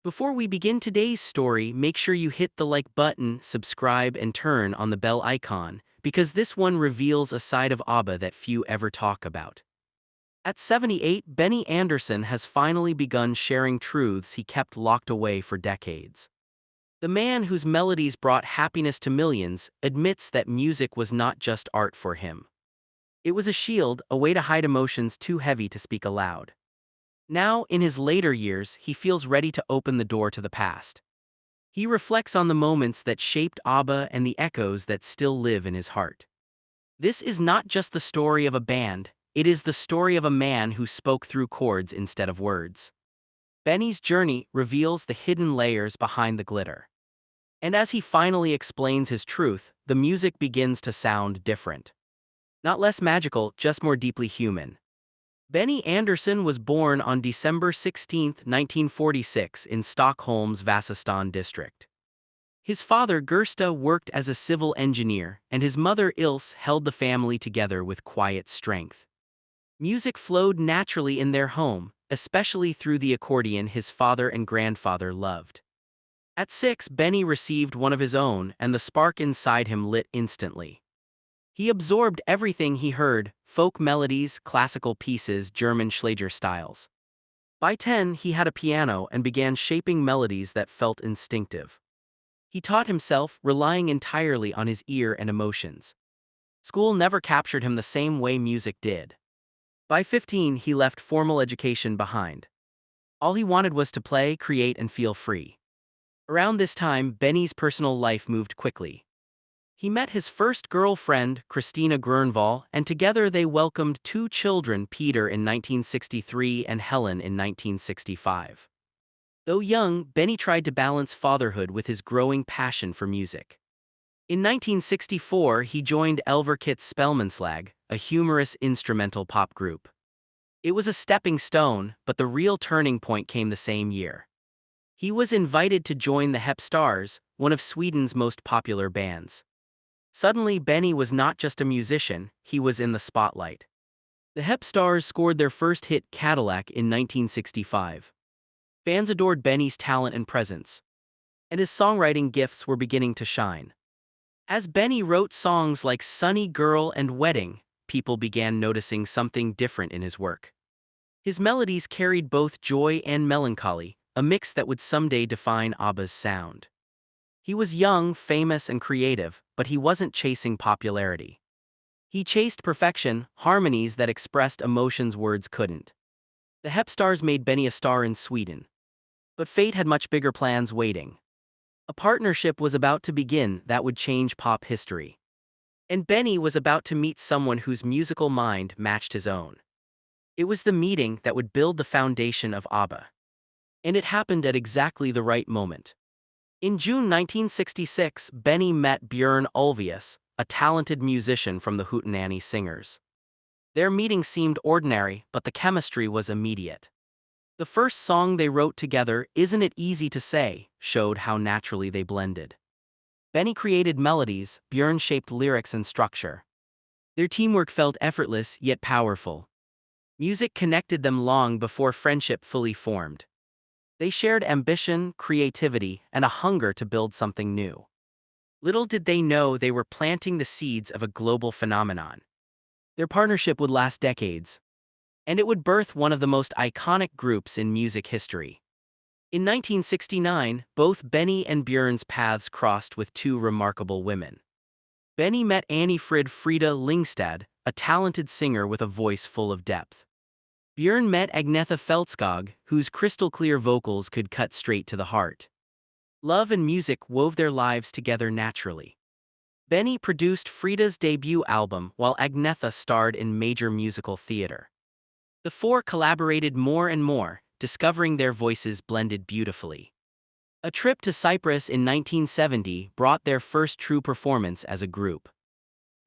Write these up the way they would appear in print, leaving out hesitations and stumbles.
Before we begin today's story, make sure you hit the like button, subscribe, and turn on the bell icon, because this one reveals a side of ABBA that few ever talk about. At 78, Benny Andersson has finally begun sharing truths he kept locked away for decades. The man whose melodies brought happiness to millions admits that music was not just art for him. It was a shield, a way to hide emotions too heavy to speak aloud. Now, in his later years, he feels ready to open the door to the past. He reflects on the moments that shaped ABBA and the echoes that still live in his heart. This is not just the story of a band, it is the story of a man who spoke through chords instead of words. Benny's journey reveals the hidden layers behind the glitter. And as he finally explains his truth, the music begins to sound different. Not less magical, just more deeply human. Benny Andersson was born on December 16, 1946 in Stockholm's Vasastan district. His father Gersta worked as a civil engineer, and his mother Ilse held the family together with quiet strength. Music flowed naturally in their home, especially through the accordion his father and grandfather loved. At 6, Benny received one of his own, and the spark inside him lit instantly. He absorbed everything he heard: folk melodies, classical pieces, German Schlager styles. By 10, he had a piano and began shaping melodies that felt instinctive. He taught himself, relying entirely on his ear and emotions. School never captured him the same way music did. By 15, he left formal education behind. All he wanted was to play, create, and feel free. Around this time, Benny's personal life moved quickly. He met his first girlfriend, Christina Grönvall, and together they welcomed 2 children, Peter in 1963 and Helen in 1965. Though young, Benny tried to balance fatherhood with his growing passion for music. In 1964, he joined Elverkits Spelmanslag, a humorous instrumental pop group. It was a stepping stone, but the real turning point came the same year. He was invited to join the Hep Stars, one of Sweden's most popular bands. Suddenly, Benny was not just a musician, he was in the spotlight. The Hep Stars scored their first hit, Cadillac, in 1965. Fans adored Benny's talent and presence, and his songwriting gifts were beginning to shine. As Benny wrote songs like Sunny Girl and Wedding, people began noticing something different in his work. His melodies carried both joy and melancholy, a mix that would someday define ABBA's sound. He was young, famous, and creative, but he wasn't chasing popularity. He chased perfection, harmonies that expressed emotions words couldn't. The Hep Stars made Benny a star in Sweden. But fate had much bigger plans waiting. A partnership was about to begin that would change pop history. And Benny was about to meet someone whose musical mind matched his own. It was the meeting that would build the foundation of ABBA. And it happened at exactly the right moment. In June 1966, Benny met Björn Ulvaeus, a talented musician from the Hootenanny Singers. Their meeting seemed ordinary, but the chemistry was immediate. The first song they wrote together, Isn't It Easy to Say, showed how naturally they blended. Benny created melodies, Björn shaped lyrics and structure. Their teamwork felt effortless yet powerful. Music connected them long before friendship fully formed. They shared ambition, creativity, and a hunger to build something new. Little did they know they were planting the seeds of a global phenomenon. Their partnership would last decades, and it would birth one of the most iconic groups in music history. In 1969, both Benny and Björn's paths crossed with 2 remarkable women. Benny met Anni-Frid Frida Lyngstad, a talented singer with a voice full of depth. Björn met Agnetha Fältskog, whose crystal-clear vocals could cut straight to the heart. Love and music wove their lives together naturally. Benny produced Frida's debut album, while Agnetha starred in major musical theater. The 4 collaborated more and more, discovering their voices blended beautifully. A trip to Cyprus in 1970 brought their first true performance as a group.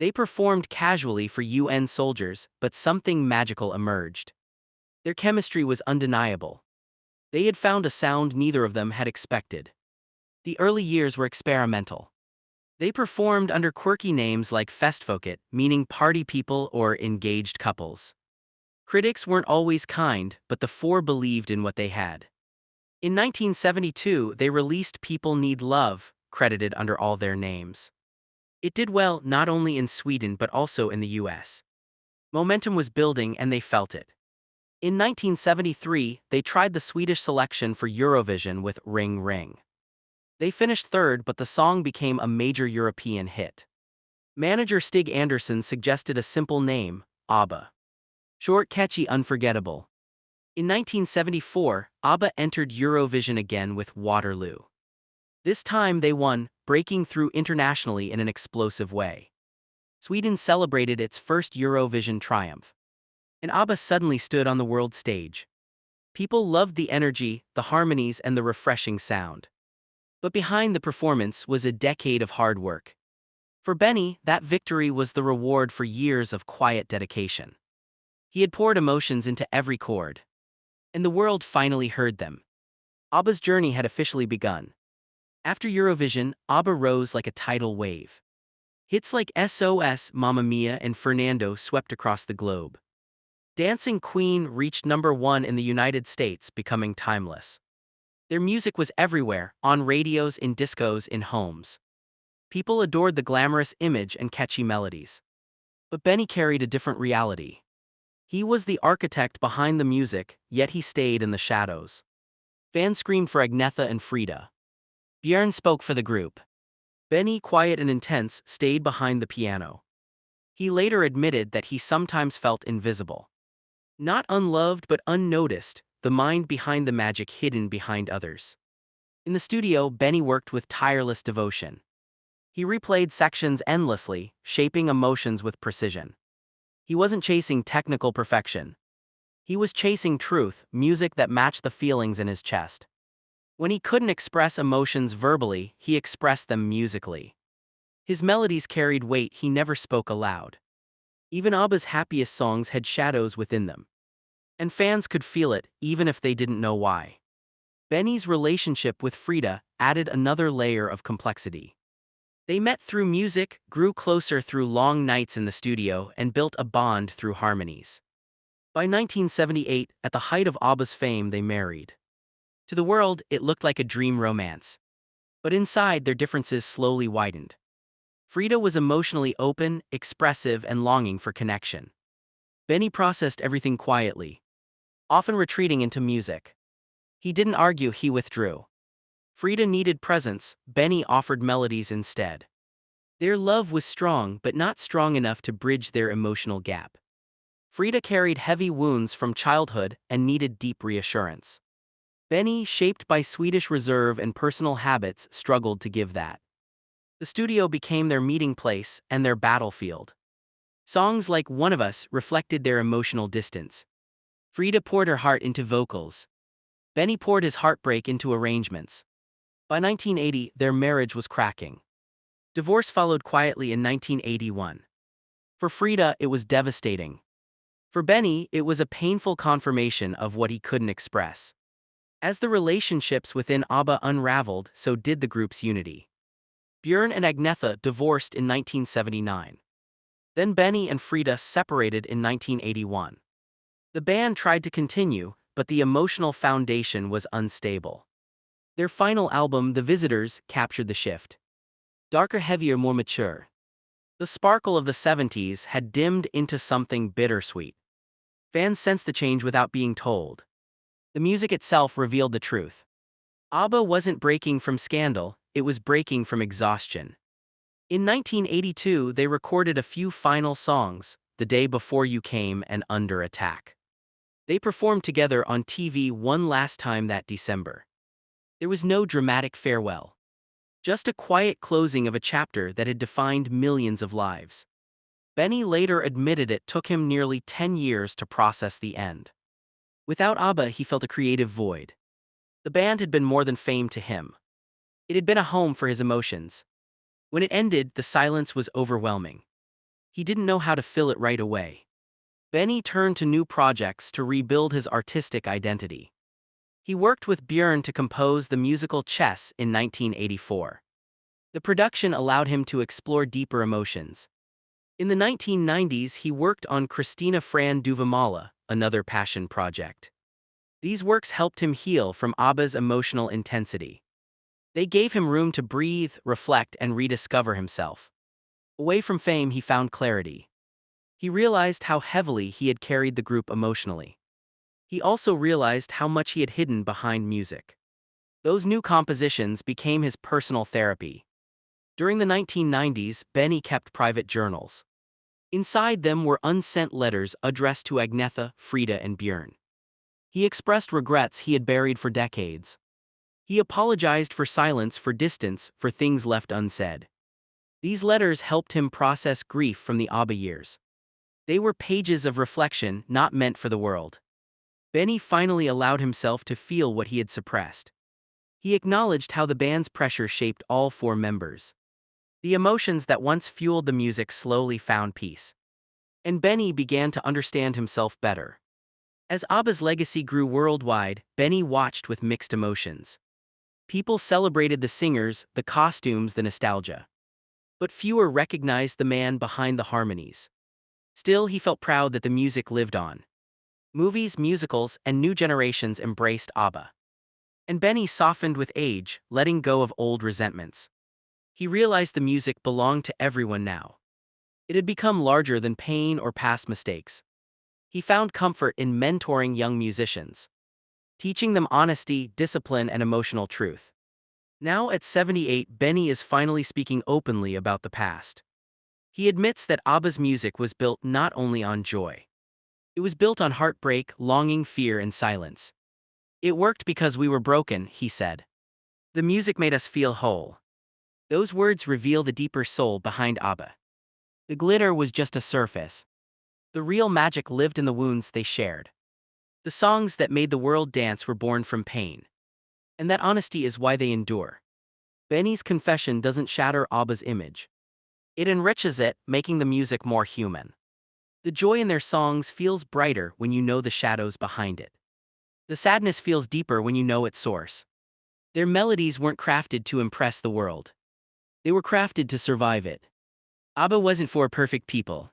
They performed casually for UN soldiers, but something magical emerged. Their chemistry was undeniable. They had found a sound neither of them had expected. The early years were experimental. They performed under quirky names like Festfolket, meaning party people or engaged couples. Critics weren't always kind, but the 4 believed in what they had. In 1972, they released People Need Love, credited under all their names. It did well not only in Sweden but also in the US. Momentum was building and they felt it. In 1973, they tried the Swedish selection for Eurovision with Ring Ring. They finished third, but the song became a major European hit. Manager Stig Andersson suggested a simple name, ABBA. Short, catchy, unforgettable. In 1974, ABBA entered Eurovision again with Waterloo. This time they won, breaking through internationally in an explosive way. Sweden celebrated its first Eurovision triumph. And ABBA suddenly stood on the world stage. People loved the energy, the harmonies, and the refreshing sound. But behind the performance was a decade of hard work. For Benny, that victory was the reward for years of quiet dedication. He had poured emotions into every chord. And the world finally heard them. ABBA's journey had officially begun. After Eurovision, ABBA rose like a tidal wave. Hits like SOS, Mamma Mia, and Fernando swept across the globe. Dancing Queen reached #1 in the United States, becoming timeless. Their music was everywhere, on radios, in discos, in homes. People adored the glamorous image and catchy melodies. But Benny carried a different reality. He was the architect behind the music, yet he stayed in the shadows. Fans screamed for Agnetha and Frida. Björn spoke for the group. Benny, quiet and intense, stayed behind the piano. He later admitted that he sometimes felt invisible. Not unloved but unnoticed, the mind behind the magic hidden behind others. In the studio, Benny worked with tireless devotion. He replayed sections endlessly, shaping emotions with precision. He wasn't chasing technical perfection. He was chasing truth, music that matched the feelings in his chest. When he couldn't express emotions verbally, he expressed them musically. His melodies carried weight he never spoke aloud. Even ABBA's happiest songs had shadows within them. And fans could feel it, even if they didn't know why. Benny's relationship with Frida added another layer of complexity. They met through music, grew closer through long nights in the studio, and built a bond through harmonies. By 1978, at the height of ABBA's fame, they married. To the world, it looked like a dream romance. But inside, their differences slowly widened. Frida was emotionally open, expressive, and longing for connection. Benny processed everything quietly, often retreating into music. He didn't argue, he withdrew. Frida needed presence, Benny offered melodies instead. Their love was strong, but not strong enough to bridge their emotional gap. Frida carried heavy wounds from childhood and needed deep reassurance. Benny, shaped by Swedish reserve and personal habits, struggled to give that. The studio became their meeting place and their battlefield. Songs like One of Us reflected their emotional distance. Frida poured her heart into vocals. Benny poured his heartbreak into arrangements. By 1980, their marriage was cracking. Divorce followed quietly in 1981. For Frida, it was devastating. For Benny, it was a painful confirmation of what he couldn't express. As the relationships within ABBA unraveled, so did the group's unity. Björn and Agnetha divorced in 1979. Then Benny and Frida separated in 1981. The band tried to continue, but the emotional foundation was unstable. Their final album, The Visitors, captured the shift. Darker, heavier, more mature. The sparkle of the 70s had dimmed into something bittersweet. Fans sensed the change without being told. The music itself revealed the truth. ABBA wasn't breaking from scandal, it was breaking from exhaustion. In 1982, they recorded a few final songs, The Day Before You Came and Under Attack. They performed together on TV one last time that December. There was no dramatic farewell. Just a quiet closing of a chapter that had defined millions of lives. Benny later admitted it took him nearly 10 years to process the end. Without ABBA, he felt a creative void. The band had been more than fame to him. It had been a home for his emotions. When it ended, the silence was overwhelming. He didn't know how to fill it right away. Benny turned to new projects to rebuild his artistic identity. He worked with Björn to compose the musical Chess in 1984. The production allowed him to explore deeper emotions. In the 1990s, he worked on Kristina Fran Duvamala, another passion project. These works helped him heal from ABBA's emotional intensity. They gave him room to breathe, reflect, and rediscover himself. Away from fame, he found clarity. He realized how heavily he had carried the group emotionally. He also realized how much he had hidden behind music. Those new compositions became his personal therapy. During the 1990s, Benny kept private journals. Inside them were unsent letters addressed to Agnetha, Frida, and Björn. He expressed regrets he had buried for decades. He apologized for silence, for distance, for things left unsaid. These letters helped him process grief from the ABBA years. They were pages of reflection not meant for the world. Benny finally allowed himself to feel what he had suppressed. He acknowledged how the band's pressure shaped all four members. The emotions that once fueled the music slowly found peace. And Benny began to understand himself better. As ABBA's legacy grew worldwide, Benny watched with mixed emotions. People celebrated the singers, the costumes, the nostalgia. But fewer recognized the man behind the harmonies. Still, he felt proud that the music lived on. Movies, musicals, and new generations embraced ABBA. And Benny softened with age, letting go of old resentments. He realized the music belonged to everyone now. It had become larger than pain or past mistakes. He found comfort in mentoring young musicians, teaching them honesty, discipline, and emotional truth. Now at 78, Benny is finally speaking openly about the past. He admits that ABBA's music was built not only on joy. It was built on heartbreak, longing, fear, and silence. It worked because we were broken, he said. The music made us feel whole. Those words reveal the deeper soul behind ABBA. The glitter was just a surface. The real magic lived in the wounds they shared. The songs that made the world dance were born from pain. And that honesty is why they endure. Benny's confession doesn't shatter ABBA's image. It enriches it, making the music more human. The joy in their songs feels brighter when you know the shadows behind it. The sadness feels deeper when you know its source. Their melodies weren't crafted to impress the world. They were crafted to survive it. ABBA wasn't for perfect people.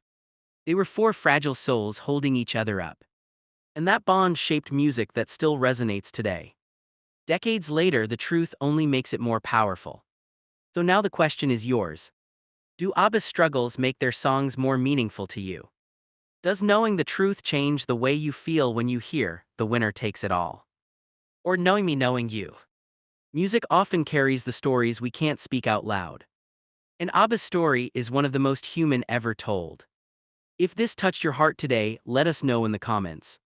They were four fragile souls holding each other up. And that bond shaped music that still resonates today. Decades later, the truth only makes it more powerful. So now the question is yours. Do ABBA's struggles make their songs more meaningful to you? Does knowing the truth change the way you feel when you hear "The Winner Takes It All"? Or knowing me knowing you? Music often carries the stories we can't speak out loud. And ABBA's story is one of the most human ever told. If this touched your heart today, let us know in the comments.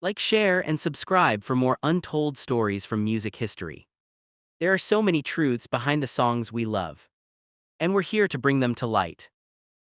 Like, share, and subscribe for more untold stories from music history. There are so many truths behind the songs we love. And we're here to bring them to light.